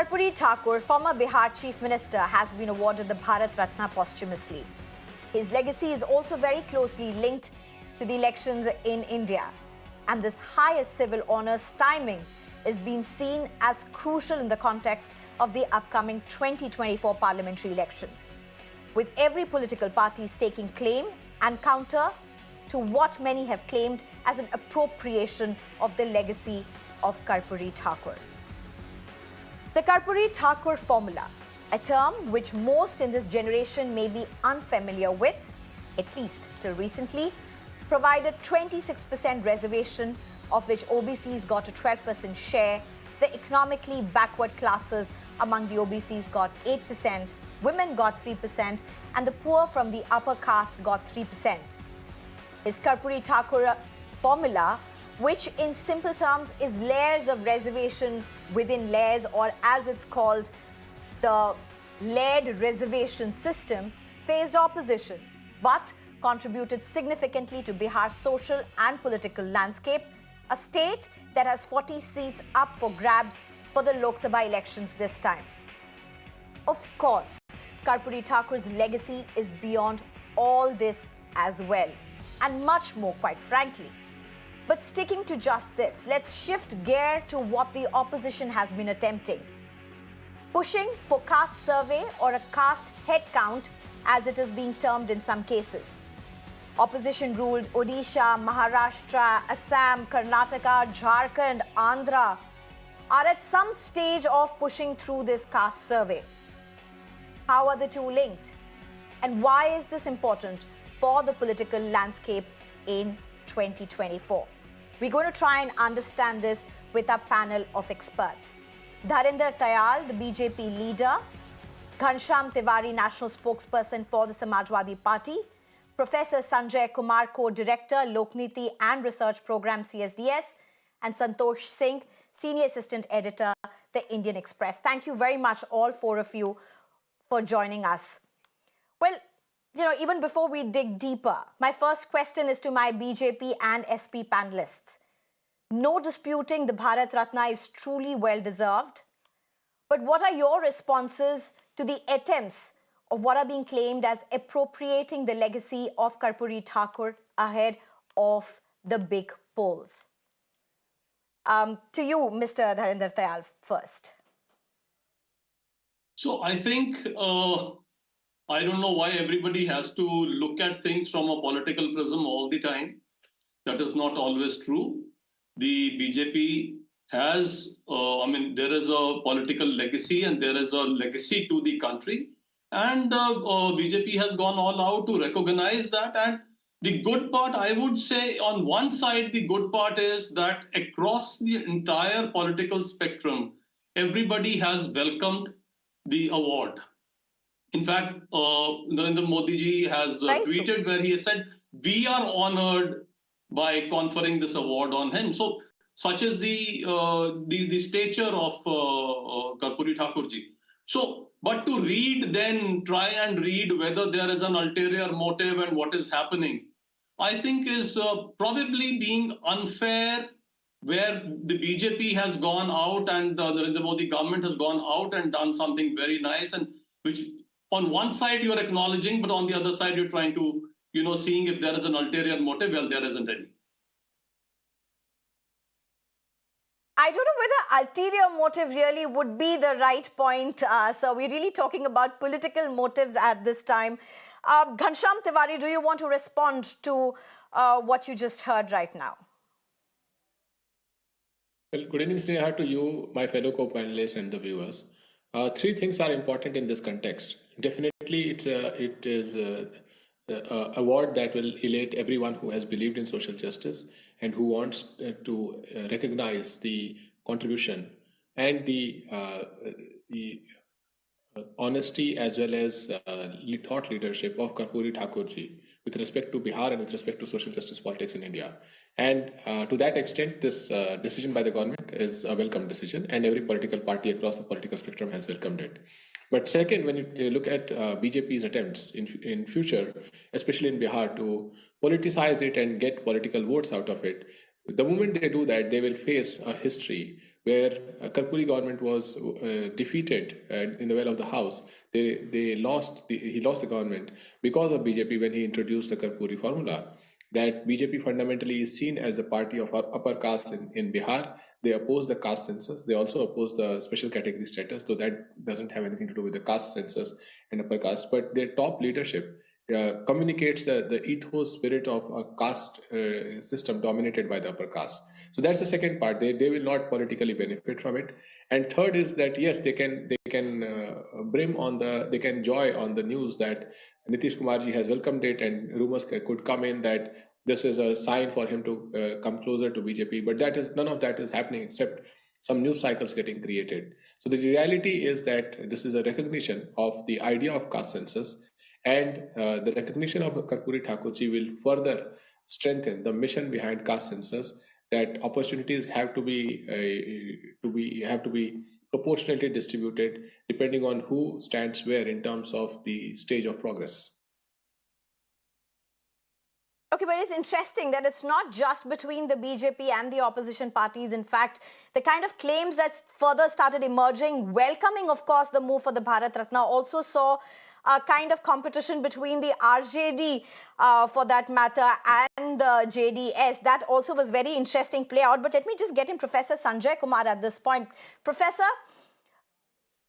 Karuri Thakur, former Bihar Chief Minister, has been awarded the Bharat Ratna posthumously. His legacy is also very closely linked to the elections in India. And this highest civil honours timing is being seen as crucial in the context of the upcoming 2024 parliamentary elections, with every political party staking claim and counter to what many have claimed as an appropriation of the legacy of Karuri Thakur. The Karuri Thakur formula, a term which most in this generation may be unfamiliar with, at least till recently, provided 26% reservation, of which OBCs got a 12% share, the economically backward classes among the OBCs got 8%, women got 3%, and the poor from the upper caste got 3%. His Karuri Thakur formula, which in simple terms is layers of reservation within layers, or as it's called, the layered reservation system, faced opposition, but contributed significantly to Bihar's social and political landscape, a state that has 40 seats up for grabs for the Lok Sabha elections this time. Of course, Karuri Thakur's legacy is beyond all this as well, and much more, quite frankly. But sticking to just this, let's shift gear to what the opposition has been attempting. Pushing for caste survey, or a caste head count, as it is being termed in some cases. Opposition ruled Odisha, Maharashtra, Assam, Karnataka, Jharkhand, Andhra are at some stage of pushing through this caste survey. How are the two linked? And why is this important for the political landscape in 2024? We're going to try and understand this with our panel of experts. Dharinder Tayal, the BJP leader, Ghanshyam Tiwari, national spokesperson for the Samajwadi Party, Professor Sanjay Kumar, co-director, Lokniti and Research Program, CSDS, and Santosh Singh, senior assistant editor, The Indian Express. Thank you very much, all four of you, for joining us. Well, even before we dig deeper, my first question is to my BJP and SP panelists. No disputing the Bharat Ratna is truly well-deserved. But what are your responses to the attempts of what are being claimed as appropriating the legacy of Karuri Thakur ahead of the big polls? To you, Mr. Dharinder Tayal, first. So I think, I don't know why everybody has to look at things from a political prism all the time. That is not always true. The BJP has, there is a political legacy and there is a legacy to the country. And BJP has gone all out to recognize that. And the good part, I would say, on one side, the good part is that across the entire political spectrum, everybody has welcomed the award. In fact, Narendra Modi ji has tweeted where he has said, we are honored by conferring this award on him. So such is the stature of Karuri Thakur ji. So, but to read then, try and read whether there is an ulterior motive and what is happening, I think is probably being unfair, where the BJP has gone out and the Narendra Modi government has gone out and done something very nice, and which on one side you're acknowledging, but on the other side you're trying to, seeing if there is an ulterior motive. Well, there isn't any. I don't know whether ulterior motive really would be the right point. So we're really talking about political motives at this time. Ghanshyam Tiwari, do you want to respond to what you just heard right now? Well, good evening, Sneha, to you, my fellow co-panelists and the viewers. Three things are important in this context. Definitely, it is an award that will elate everyone who has believed in social justice and who wants to recognize the contribution and the honesty as well as thought leadership of Karuri Thakur ji with respect to Bihar and with respect to social justice politics in India. And to that extent, this decision by the government is a welcome decision, and every political party across the political spectrum has welcomed it. But second, when you look at BJP's attempts in future, especially in Bihar, to politicize it and get political votes out of it, the moment they do that, they will face a history where Karpuri government was defeated in the well of the house. He lost the government because of BJP when he introduced the Karpuri formula. That BJP fundamentally is seen as the party of upper caste in Bihar. They oppose the caste census. They also oppose the special category status, though that doesn't have anything to do with the caste census and upper caste. But their top leadership communicates the ethos spirit of a caste system dominated by the upper caste. So that's the second part. They will not politically benefit from it. And third is that yes, they can joy on the news that Nitish Kumarji has welcomed it, and rumors could come in that this is a sign for him to come closer to BJP. But none of that is happening except some news cycles getting created. So the reality is that this is a recognition of the idea of caste census, and the recognition of Karuri Thakurji will further strengthen the mission behind caste census, that opportunities have to be proportionally distributed depending on who stands where in terms of the stage of progress. Okay, but it's interesting that it's not just between the BJP and the opposition parties. In fact, the kind of claims that further started emerging, welcoming, of course, the move for the Bharat Ratna, also saw a kind of competition between the RJD, for that matter, and the JDS. That also was very interesting play out. But let me just get in Professor Sanjay Kumar at this point. Professor,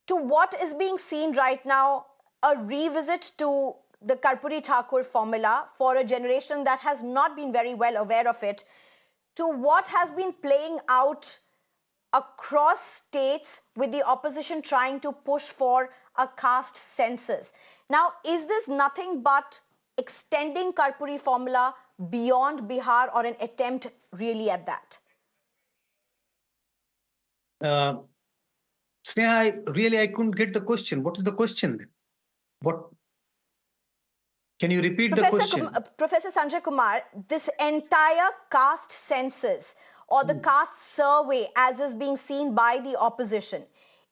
to what is being seen right now, a revisit to the Karuri Thakur formula for a generation that has not been very well aware of it, to what has been playing out across states with the opposition trying to push for a caste census. Now, is this nothing but extending Karuri formula beyond Bihar, or an attempt really at that? Sneha, I couldn't get the question. What is the question? What? Can you repeat the question? Professor Sanjay Kumar, this entire caste census or the caste survey as is being seen by the opposition,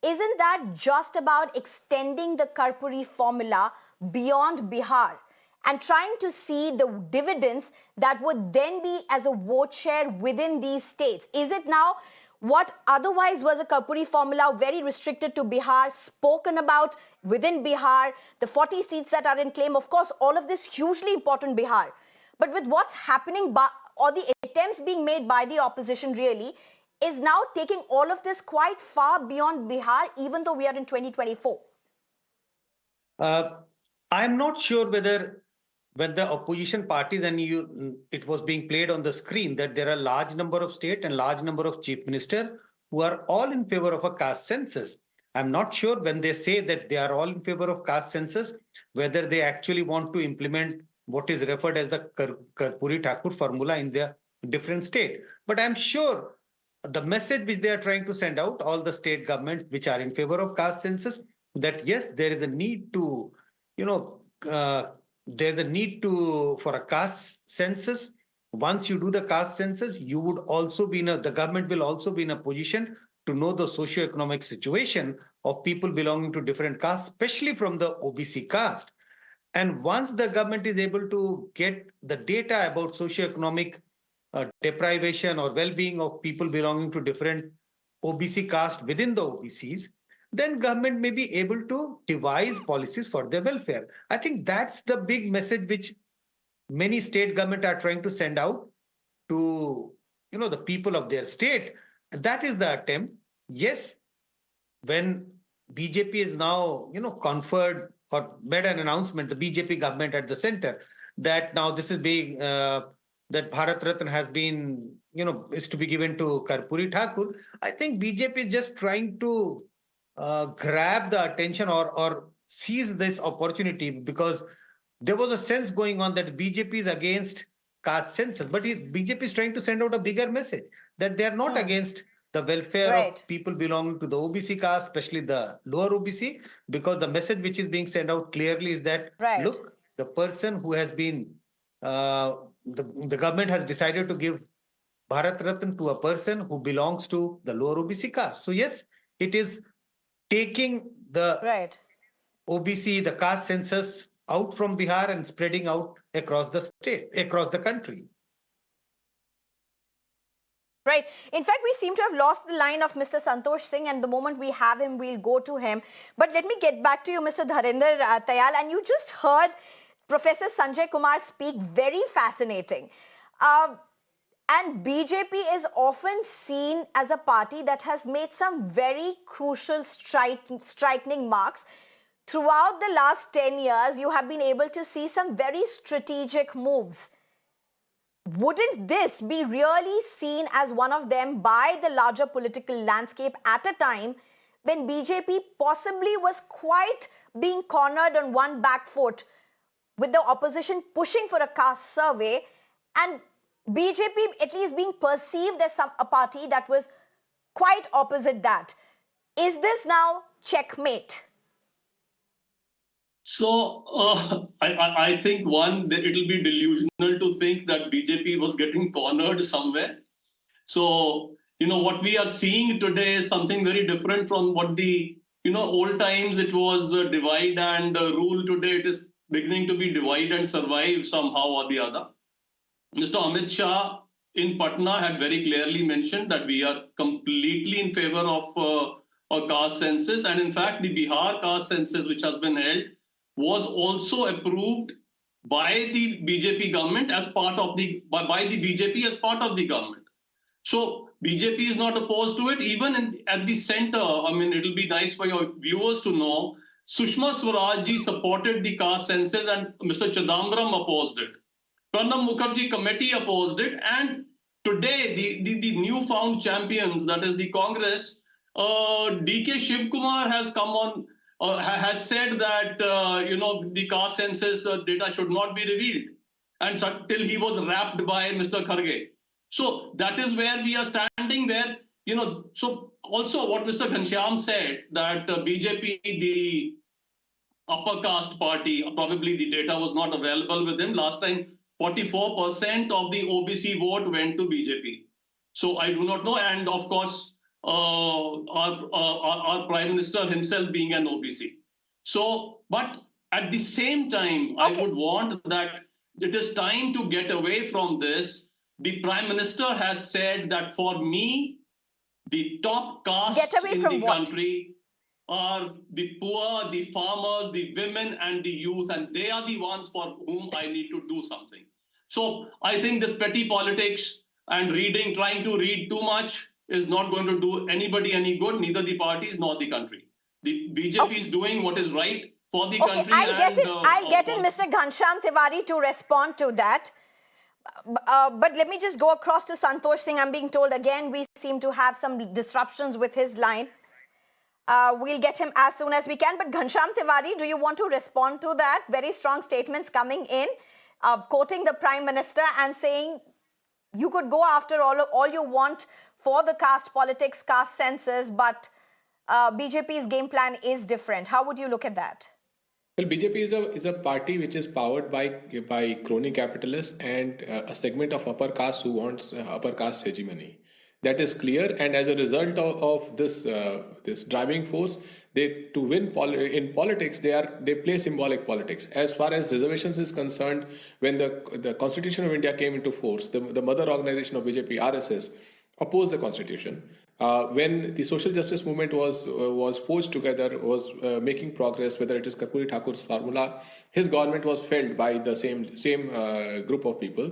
isn't that just about extending the Karuri formula beyond Bihar and trying to see the dividends that would then be as a vote share within these states? Is it now what otherwise was a Karuri formula very restricted to Bihar, spoken about within Bihar, the 40 seats that are in claim, of course, all of this hugely important Bihar. But with what's happening or the attempts being made by the opposition really is now taking all of this quite far beyond Bihar, even though we are in 2024. I'm not sure whether when the opposition parties, and it was being played on the screen, that there are a large number of state and large number of chief minister who are all in favor of a caste census. I'm not sure when they say that they are all in favor of caste census, whether they actually want to implement what is referred as the Karuri Thakur formula in their different state. But I'm sure the message which they are trying to send out, all the state governments which are in favor of caste census, that yes, there is a need to, there's a need for a caste census. Once you do the caste census, you would also be the government will also be in a position to know the socio-economic situation of people belonging to different castes, especially from the OBC caste. And once the government is able to get the data about socio-economic deprivation or well-being of people belonging to different OBC caste within the OBCs, then government may be able to devise policies for their welfare. I think that's the big message which many state government are trying to send out to the people of their state. That is the attempt. Yes, when BJP is now conferred or made an announcement, the BJP government at the center, that now this is being that Bharat Ratna has been is to be given to Karuri Thakur. I think BJP is just trying to grab the attention or seize this opportunity, because there was a sense going on that BJP is against caste census, but BJP is trying to send out a bigger message that they are not against the welfare of people belonging to the OBC caste, especially the lower OBC, because the message which is being sent out clearly is that, look, the person who has been, the government has decided to give Bharat Ratna to a person who belongs to the lower OBC caste. So yes, it is taking the OBC, the caste census out from Bihar and spreading out across the state, across the country. Right. In fact, we seem to have lost the line of Mr. Santosh Singh, and the moment we have him, we'll go to him. But let me get back to you, Mr. Dharinder Tayal, and you just heard Professor Sanjay Kumar speak, very fascinating. And BJP is often seen as a party that has made some very crucial, striking marks. Throughout the last 10 years, you have been able to see some very strategic moves. Wouldn't this be really seen as one of them by the larger political landscape at a time when BJP possibly was quite being cornered on one back foot, with the opposition pushing for a caste survey, and BJP at least being perceived as a party that was quite opposite that? Is this now checkmate? So I think it'll be delusional to think that BJP was getting cornered somewhere. So what we are seeing today is something very different from what the old times it was divide and rule. Today it is beginning to be divide and survive somehow or the other. Mr. Amit Shah in Patna had very clearly mentioned that we are completely in favor of a caste census, and in fact the Bihar caste census, which has been held, was also approved by the BJP government as part of the by the BJP as part of the government. So BJP is not opposed to it. Even at the center, I mean, it'll be nice for your viewers to know, Sushma Swaraj ji supported the caste census and Mr. Chidambaram opposed it. Pranab Mukherjee committee opposed it, and today the newfound champions, that is the Congress, DK Shivkumar has come on. Has said that the caste census data should not be revealed, and till he was rapped by Mr. Kharge. So that is where we are standing. Where so also what Mr. Ghanshyam said, that BJP, the upper caste party, probably the data was not available with him last time. 44% of the OBC vote went to BJP. So I do not know, and of course, our Prime Minister himself being an OBC. So, but at the same time, I would want that it is time to get away from this. The Prime Minister has said that for me, the top castes in the country are the poor, the farmers, the women, and the youth, and they are the ones for whom I need to do something. So I think this petty politics and trying to read too much is not going to do anybody any good, neither the parties nor the country. The BJP is doing what is right for the country. I'll get in Mr. Ghanshyam Tiwari to respond to that. But let me just go across to Santosh Singh. I'm being told again we seem to have some disruptions with his line. We'll get him as soon as we can. But Ghanshyam Tiwari, do you want to respond to that? Very strong statements coming in, quoting the Prime Minister and saying you could go after all you want for the caste politics, caste census, but BJP's game plan is different. How would you look at that? Well, BJP is a party which is powered by crony capitalists and a segment of upper caste who wants upper caste hegemony. That is clear, and as a result of this driving force, to win in politics, they play symbolic politics. As far as reservations is concerned, when the Constitution of India came into force, the mother organization of BJP, RSS, opposed the Constitution. When the social justice movement was forged together, was making progress, whether it is Karuri Thakur's formula, his government was felled by the same group of people.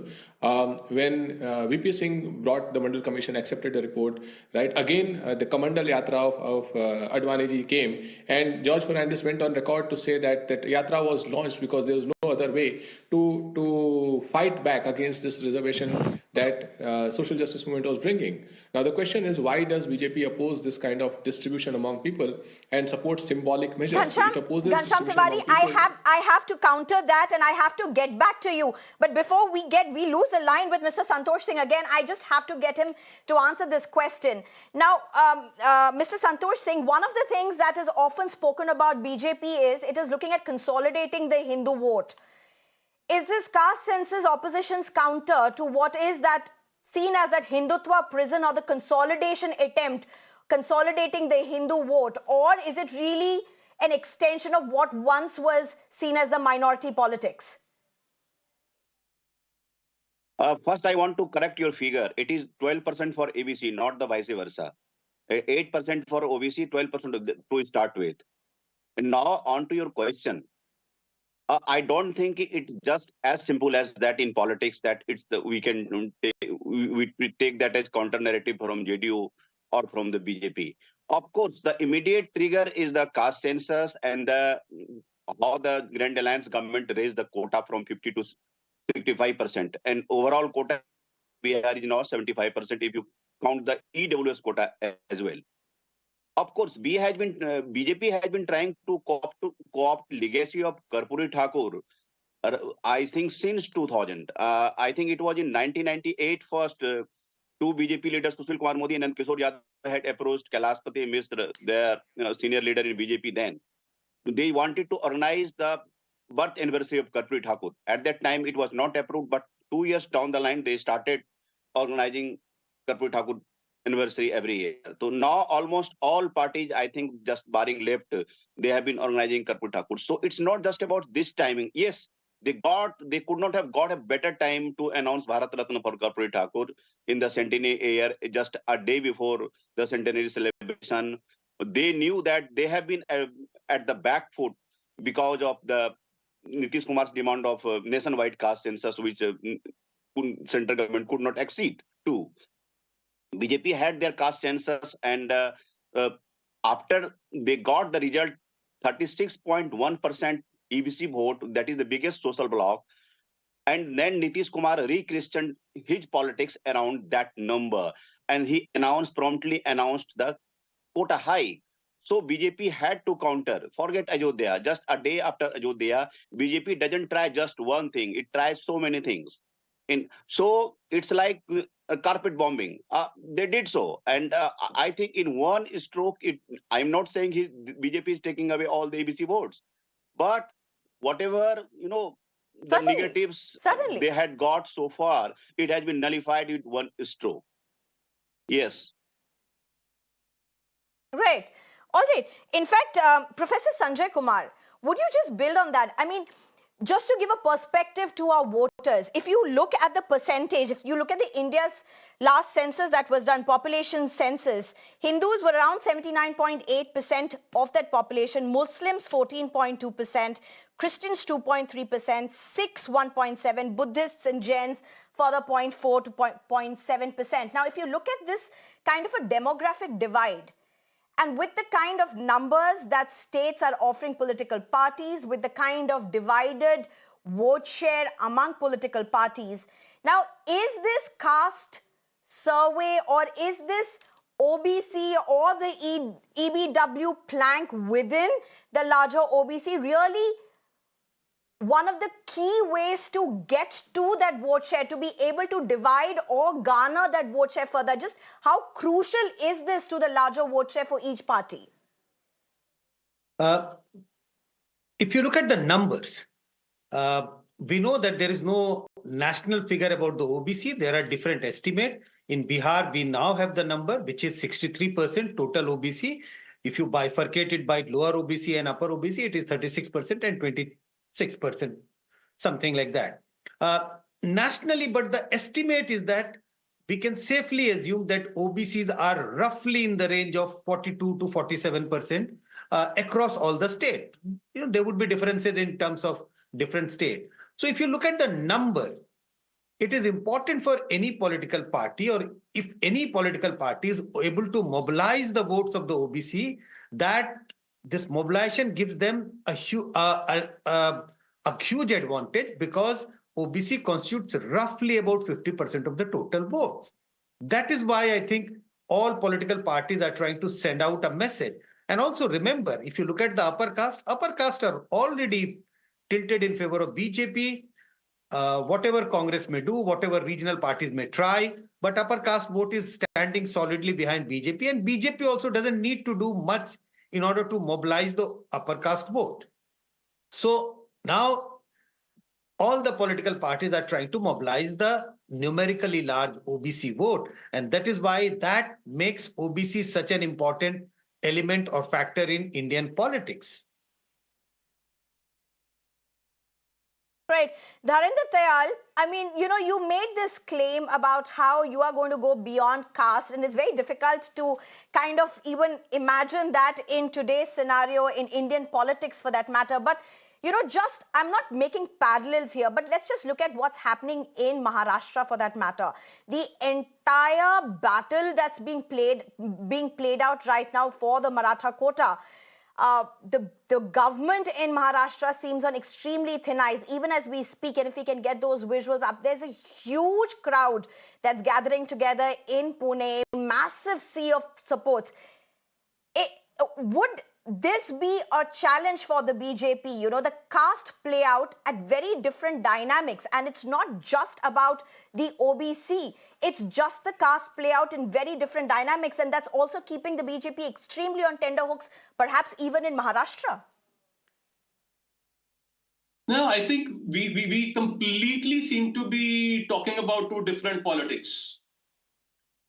When VP Singh brought the Mandal Commission, accepted the report, right? Again, the Kamandal Yatra of Advani ji came, and George Fernandez went on record to say that Yatra was launched because there was no other way to fight back against this reservation that social justice movement was bringing. Now the question is, why does BJP oppose this kind of distribution among people and support symbolic measures? Ghanshyam Tiwari, I have to counter that, and I have to get back to you. But before we lose the line with Mr. Santosh Singh again, I just have to get him to answer this question. Now, Mr. Santosh Singh, one of the things that is often spoken about BJP is it is looking at consolidating the Hindu vote. Is this caste census opposition's counter to what is that seen as that Hindutva prison, or the consolidation attempt, consolidating the Hindu vote? Or is it really an extension of what once was seen as the minority politics? First, I want to correct your figure. It is 12% for ABC, not the vice versa. 8% for OBC, 12% to start with. And now on to your question. I don't think it's just as simple as that in politics, that it's the we can we take that as counter narrative from JDU or from the BJP. Of course, the immediate trigger is the caste census and the how the Grand Alliance government raised the quota from 50 to 65%, and overall quota Bihar is now 75% if you count the EWS quota as well. Of course, BJP has been trying to co-opt legacy of Karuri Thakur. I think since 2000. I think it was in 1998 first. Two BJP leaders, Sushil Kumar Modi and Kishore Yadav, had approached Kailash Misra, their senior leader in BJP then. They wanted to organize the birth anniversary of Karuri Thakur. At that time, it was not approved, but 2 years down the line, they started organizing Karuri Thakur anniversary every year. So now almost all parties, I think just barring left, they have been organizing Karuri Thakur. So it's not just about this timing. Yes, they could not have got a better time to announce Bharat Ratna for Karuri Thakur in the centenary year, just a day before the centenary celebration. They knew that they have been at the back foot because of the Nitish Kumar's demand of nationwide caste census, which central government could not accede to. BJP had their caste census, and after they got the result, 36.1% EBC vote, that is the biggest social bloc, and then Nitish Kumar re-christened his politics around that number, and he promptly announced the quota high. So BJP had to counter. Forget Ayodhya. Just a day after Ayodhya, BJP doesn't try just one thing. It tries so many things. So it's like a carpet bombing. They did so. And I think in one stroke, I'm not saying BJP is taking away all the ABC votes. But whatever, the negatives they had got so far, it has been nullified with one stroke. Yes. Right. All right. In fact, Professor Sanjay Kumar, would you just build on that? I mean, just to give a perspective to our voters, if you look at the percentage, if you look at the India's last census that was done, population census, Hindus were around 79.8% of that population, Muslims 14.2%, Christians 2.3%, Sikhs 1.7%, Buddhists and Jains further 0.4 to 0.7%. Now, if you look at this kind of a demographic divide, and with the kind of numbers that states are offering political parties, with the kind of divided vote share among political parties, now is this caste survey or is this OBC or the EBW plank within the larger OBC really one of the key ways to get to that vote share, to be able to divide or garner that vote share further? Just how crucial is this to the larger vote share for each party? If you look at the numbers, we know that there is no national figure about the OBC. There are different estimates. In Bihar, we now have the number, which is 63% total OBC. If you bifurcate it by lower OBC and upper OBC, it is 36% and 26%, something like that. Nationally, but the estimate is that we can safely assume that OBCs are roughly in the range of 42 to 47% across all the states. There would be differences in terms of different states. So if you look at the numbers, it is important for any political party, or if any political party is able to mobilize the votes of the OBC, that this mobilization gives them a huge advantage, because OBC constitutes roughly about 50% of the total votes. That is why I think all political parties are trying to send out a message. And also remember, if you look at the upper caste are already tilted in favor of BJP. Whatever Congress may do, whatever regional parties may try, but upper caste vote is standing solidly behind BJP, and BJP also doesn't need to do much in order to mobilize the upper caste vote. So now all the political parties are trying to mobilize the numerically large OBC vote, and that is why that makes OBC such an important element or factor in Indian politics. Right. Dharinder, Tayal, I mean, you made this claim about how you are going to go beyond caste, and it's very difficult to kind of even imagine that in today's scenario in Indian politics for that matter. But, I'm not making parallels here, but let's just look at what's happening in Maharashtra for that matter. The entire battle that's being played out right now for the Maratha quota. The government in Maharashtra seems on extremely thin ice, even as we speak. And if we can get those visuals up, there's a huge crowd that's gathering together in Pune, massive sea of supports. Would this be a challenge for the BJP? The caste play out at very different dynamics, and it's not just about the OBC. It's just the caste play out in very different dynamics, and that's also keeping the BJP extremely on tenterhooks, perhaps even in Maharashtra. No, I think we completely seem to be talking about two different politics.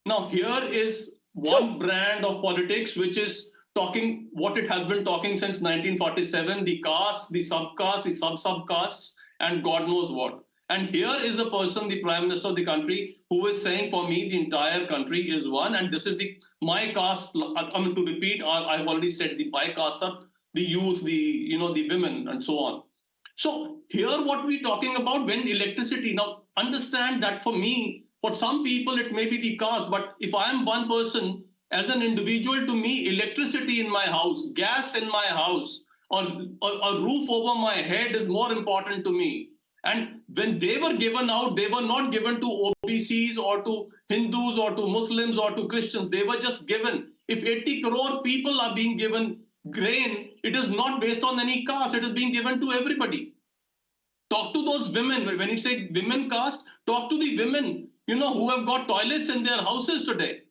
Now, here is one brand of politics which is talking what it has been talking since 1947, the caste, the subcaste, the sub-subcastes, and God knows what. And here is a person, the Prime Minister of the country, who is saying, for me, the entire country is one, and this is my caste. I mean, to repeat, I've already said my caste are the youth, the women, and so on. So here, what we're talking about when electricity. Now, understand that for me, for some people, it may be the caste, but if I am one person, as an individual, to me, electricity in my house, gas in my house, or a roof over my head is more important to me. And when they were given out, they were not given to OBCs or to Hindus or to Muslims or to Christians. They were just given. If 80 crore people are being given grain, it is not based on any caste. It is being given to everybody. Talk to those women. When you say women caste, talk to the women, who have got toilets in their houses today.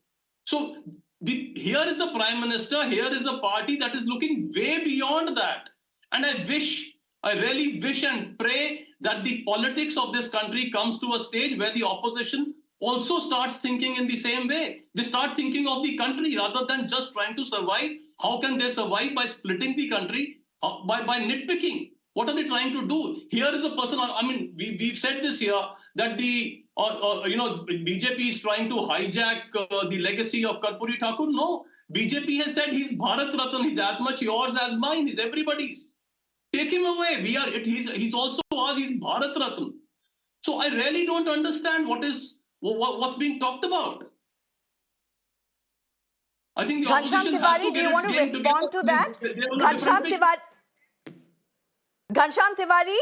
So here is the Prime Minister, here is a party that is looking way beyond that. And I really wish and pray that the politics of this country comes to a stage where the opposition also starts thinking in the same way. They start thinking of the country rather than just trying to survive. How can they survive by splitting the country, by nitpicking? What are they trying to do? Here is a person, I mean, we've said this here, that the BJP is trying to hijack the legacy of Karuri Thakur. No, BJP has said he's Bharat Ratna. He's as much yours as mine. He's everybody's. Take him away. He's also ours. He's Bharat Ratna. So I really don't understand what's being talked about. I think the opposition has to do you want to respond to that? Ghanshyam Tiwari,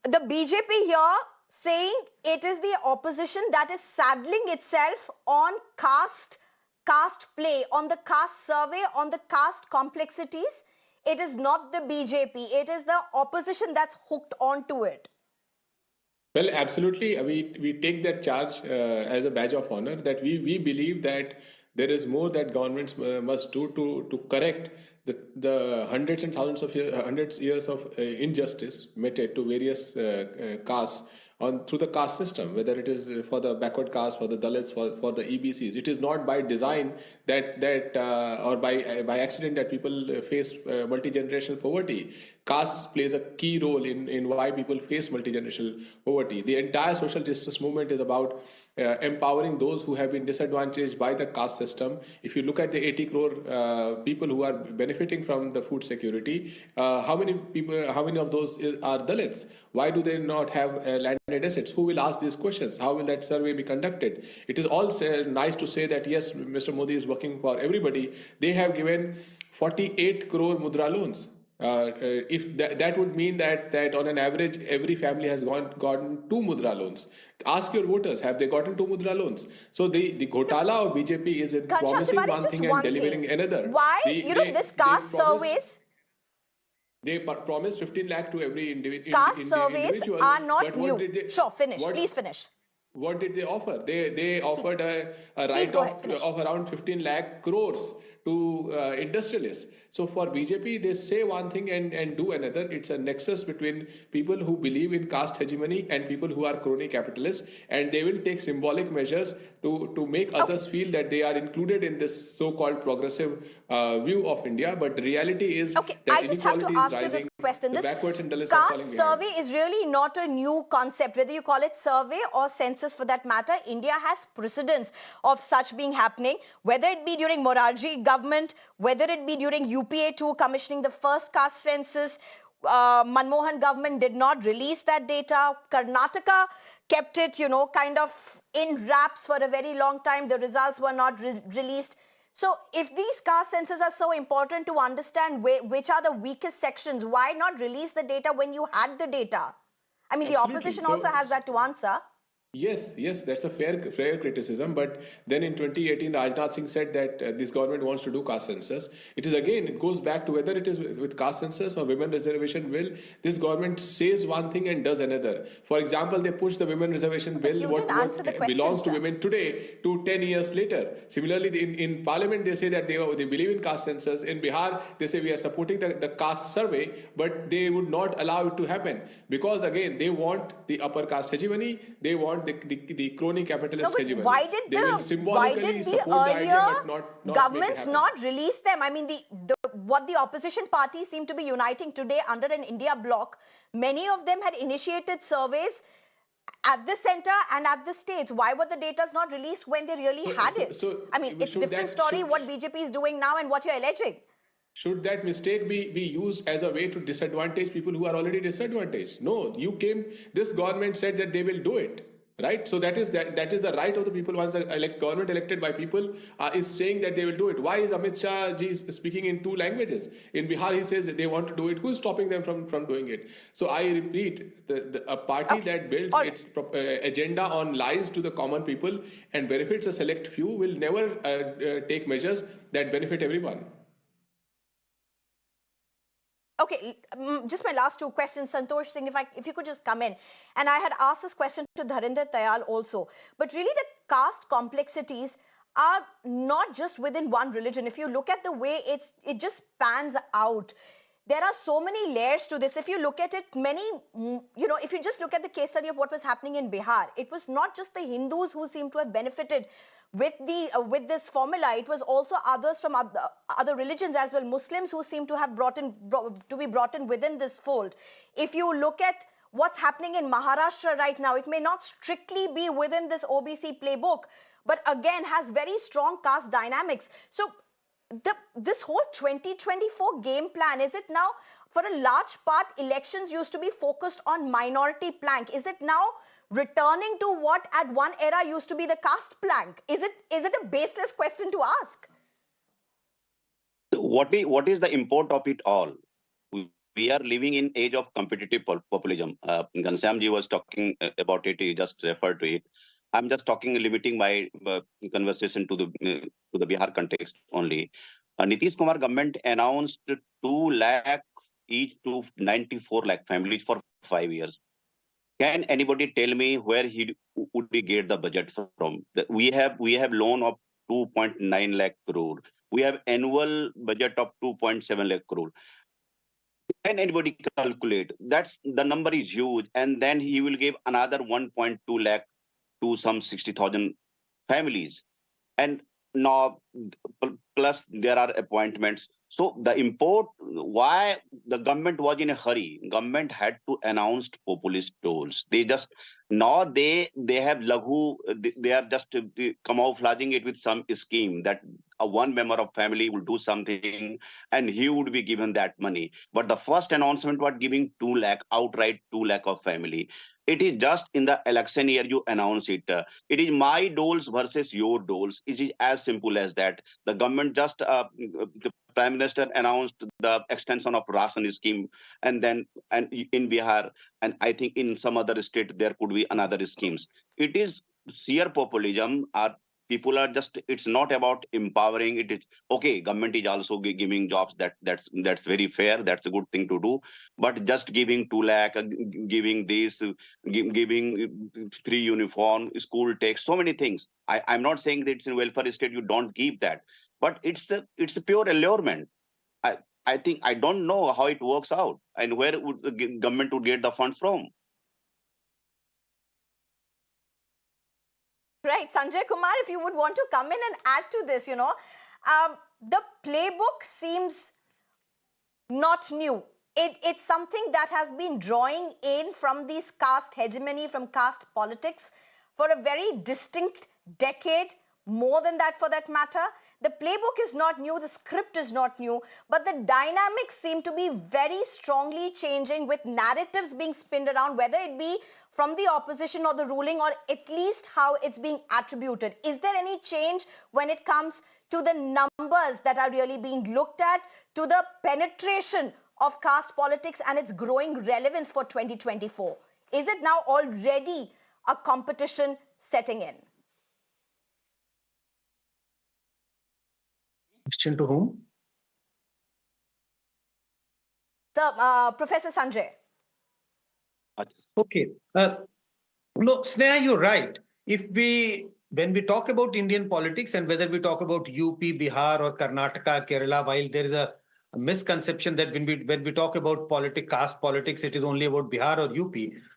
the BJP here saying it is the opposition that is saddling itself on caste play, on the caste survey, on the caste complexities. It is not the BJP. It is the opposition that's hooked onto it. Well, absolutely. We take that charge as a badge of honor, that we believe that there is more that governments must do to correct the hundreds and thousands of years of injustice meted to various castes through the caste system, whether it is for the backward caste, for the Dalits, for the EBCs. It is not by design that or by accident that people face multi-generational poverty. Caste plays a key role in why people face multi-generational poverty. The entire social justice movement is about empowering those who have been disadvantaged by the caste system. If you look at the 80 crore people who are benefiting from the food security, how many of those are Dalits? Why do they not have landed assets? Who will ask these questions? How will that survey be conducted? It is all nice to say that yes, Mr. Modi is working for everybody. They have given 48 crore mudra loans. If that would mean that on an average every family has gotten 2 mudra loans. Ask your voters, have they gotten 2 mudra loans? So the Ghotala of BJP is promising one thing and delivering another. Why? This caste surveys. They promise 15 lakh to every individual. Caste surveys are not new. Please finish. What did they offer? They offered a right of around 15 lakh crores to industrialists. So for BJP, they say one thing and do another. It's a nexus between people who believe in caste hegemony and people who are crony capitalists, and they will take symbolic measures to make others feel that they are included in this so-called progressive view of India. But the reality is that inequality is rising. question. The This backwards and Dalits are falling caste behind. survey is really not a new concept. Whether you call it survey or census for that matter, India has precedents of such being happening, whether it be during Morarji government, whether it be during UPA 2 commissioning the first caste census. Manmohan government did not release that data. Karnataka kept it, kind of in wraps for a very long time. The results were not released. So if these caste census are so important to understand which are the weakest sections, why not release the data when you had the data? I mean, the Absolutely. opposition So, also has that to answer. Yes, that's a fair criticism. But then in 2018, Rajnath Singh said that this government wants to do caste census. It goes back to whether it is with caste census or women reservation bill. This government says one thing and does another. For example, they push the women reservation bill, you what didn't answer the question, belongs to sir. women today, to 10 years later. Similarly, in parliament, they say that they believe in caste census. In Bihar, they say we are supporting the caste survey, but they would not allow it to happen because, again, they want the upper caste hegemony. They want the crony capitalist hegemony. Why did they will symbolically support the idea, but not governments make it not release them? I mean, what the opposition parties seem to be uniting today under an India bloc, many of them had initiated surveys at the center and at the states. Why were the data not released when they really had it? I mean, it's a different story what BJP is doing now and what you're alleging. Should that mistake be used as a way to disadvantage people who are already disadvantaged? No, this government said that they will do it. Right, so that is the right of the people. Once the government elected by people is saying that they will do it. Why is Amit Shah ji speaking in 2 languages? In Bihar, he says that they want to do it. Who is stopping them from doing it? So I repeat, a party that builds its agenda on lies to the common people and benefits a select few will never take measures that benefit everyone. Okay, just my last 2 questions. Santosh Singh, if you could just come in. And I had asked this question to Dharinder Tayal also. But really the caste complexities are not just within one religion. If you look at the way it just pans out, there are so many layers to this. If you look at it, if you just look at the case study of what was happening in Bihar, it was not just the Hindus who seemed to have benefited with this formula. It was also others from other religions as well, Muslims who seem to have be brought in within this fold. If you look at what's happening in Maharashtra right now, it may not strictly be within this OBC playbook, but again has very strong caste dynamics. So this whole 2024 game plan, is it now, for a large part, elections used to be focused on minority plank. Is it now returning to what at one era used to be the caste plank? Is it a baseless question to ask? What is the import of it all? We are living in age of competitive populism. Ghanshyam ji was talking about it. He just referred to it. I'm just limiting my conversation to the Bihar context only. Nitish Kumar government announced 2 lakh each to 94 lakh families for 5 years. Can anybody tell me where would he get the budget from? We have loan of 2.9 lakh crore. We have annual budget of 2.7 lakh crore. Can anybody calculate? The number is huge, and then he will give another 1.2 lakh to some 60,000 families, and now plus there are appointments. So the import, why the government was in a hurry? Government had to announce populist tolls. They have laghu. They are just camouflaging it with some scheme that one member of family will do something and he would be given that money. But the first announcement was giving 2 lakh outright, 2 lakh of family. It is just in the election year you announce it. It is my doles versus your doles. It is as simple as that. The government the Prime Minister announced the extension of ration scheme, and in Bihar, and I think in some other state there could be another schemes. It is sheer populism. People are just, it's not about empowering. It is okay, government is also giving jobs, that's very fair, that's a good thing to do, but just giving 2 lakh, giving this, giving free uniform, school takes, so many things. I'm not saying that it's in welfare state you don't give that, but it's a pure allurement. I think, I don't know how it works out and where would the government would get the funds from. Right, Sanjay Kumar, if you would want to come in and add to this, the playbook seems not new. it's something that has been drawing in from this caste hegemony, from caste politics for a very distinct decade, more than that for that matter. The playbook is not new, the script is not new, but the dynamics seem to be very strongly changing, with narratives being spinned around, whether it be from the opposition or the ruling, or at least how it's being attributed. Is there any change when it comes to the numbers that are really being looked at, to the penetration of caste politics and its growing relevance for 2024? Is it now already a competition setting in? Question to whom? So, Professor Sanjay. Okay. No, Sneha, you're right. When we talk about Indian politics, and whether we talk about UP, Bihar, or Karnataka, Kerala, while there is a misconception that when we talk about caste politics, it is only about Bihar or UP.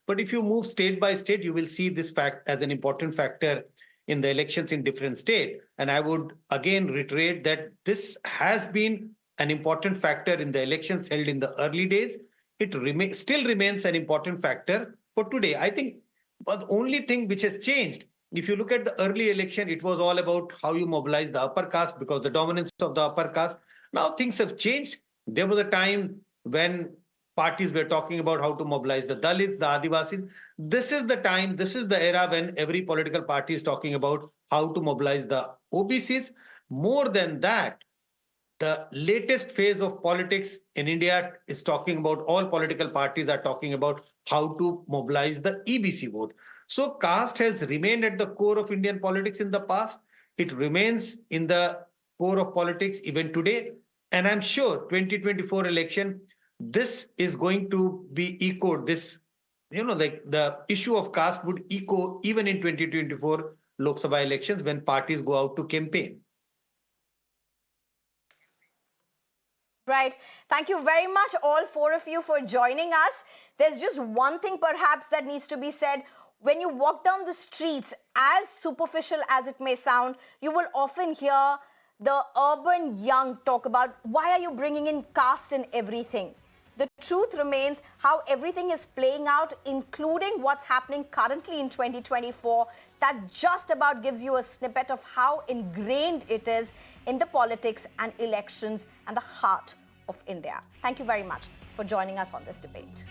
But if you move state by state, you will see this fact as an important factor in the elections in different states. And I would again reiterate that this has been an important factor in the elections held in the early days. It still remains an important factor for today. I think the only thing which has changed, if you look at the early election, it was all about how you mobilize the upper caste, because the dominance of the upper caste. Now things have changed. There was a time when parties were talking about how to mobilize the Dalits, the Adivasis. This is the time, this is the era when every political party is talking about how to mobilize the OBCs. More than that, the latest phase of politics in India is talking about, all political parties are talking about how to mobilize the EBC vote. So caste has remained at the core of Indian politics in the past. It remains in the core of politics even today. And I'm sure 2024 election, this is going to be echoed. This, like the issue of caste would echo even in 2024 Lok Sabha elections when parties go out to campaign. Right. Thank you very much, all four of you, for joining us. There's just one thing perhaps that needs to be said. When you walk down the streets, as superficial as it may sound, you will often hear the urban young talk about, why are you bringing in caste in everything? The truth remains how everything is playing out, including what's happening currently in 2024, that just about gives you a snippet of how ingrained it is in the politics and elections and the heart of India. Thank you very much for joining us on this debate.